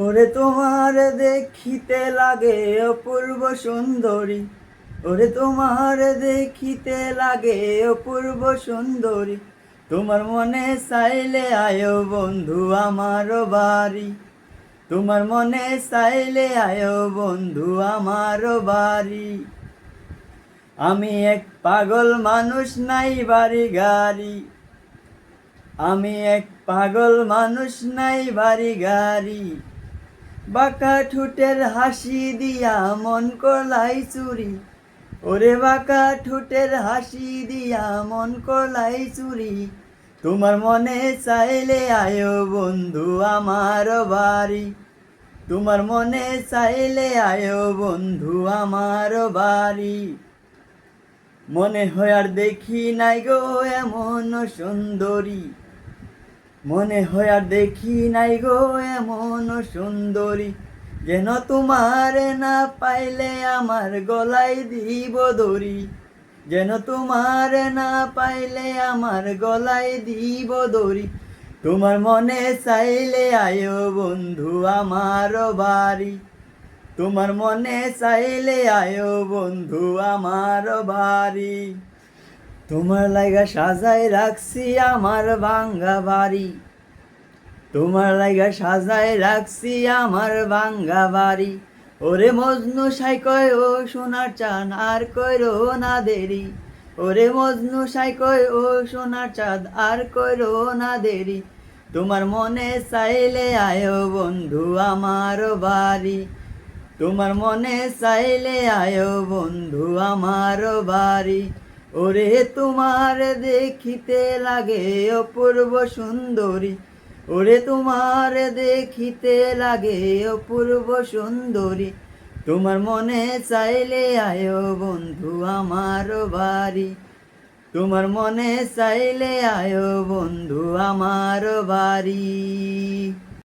ওরে তোমার দেখিতে লাগে অপূর্ব সুন্দরী, ওরে তোমার দেখিতে লাগে অপূর্ব সুন্দরী। তোমার মনে চাইলে আয়ো বন্ধু আমার বাড়ি, তোমার মনে চাইলে আয়ো বন্ধু আমার বাড়ি। আমি এক পাগল মানুষ, নাই বাড়ি গাড়ি, আমি এক পাগল মানুষ, নাই বাড়ি গাড়ি। বাঁকা ঠোঁটের হাসি দিয়া মন করলাই চুরি, ওরে বাঁকা ঠোঁটের হাসি দিয়া মন করলাই চুরি। তোমার মনে চাইলে আয়ো বন্ধু আমার বাড়ি, তোমার মনে চাইলে আয়ো বন্ধু আমার বাড়ি। মনে হয় আর দেখি নাই গো এমন সুন্দরী, মনে হয় আর দেখি নাই গো এমন সুন্দরী। যেন তোমার না পাইলে আমার গলায় দিব দড়ি, যেন তোমার না পাইলে আমার গলায় দিব দড়ি। তোমার মনে চাইলে আয়ো বন্ধু আমার বাড়ি, তোমার মনে চাইলে আয়ো বন্ধু আমার বাড়ি। তোমার লাগা সাজাই রাখছি আমার ভাঙ্গা বাড়ি, তোমার লাগা সাজাই রাখছি আমার ভাঙ্গা বাড়ি। ওরে মজনু সাই কয় ও সোনার চাঁদ আর কইরো না দেরি, ওরে মজনু সাই কয় ও সোনার চাঁদ আর কইরো না দেরি। তোমার মনে চাইলে আয়ো বন্ধু আমার বাড়ি, তোমার মনে চাইলে আয়ো বন্ধু আমার বাড়ি। ওরে তোমার দেখিতে লাগে অপূর্ব সুন্দরী, ওরে তোমার দেখিতে লাগে অপূর্ব সুন্দরী। তোমার মনে চাইলে আয়ো বন্ধু আমার বাড়ি, তোমার মনে চাইলে আয়ো বন্ধু আমার বাড়ি।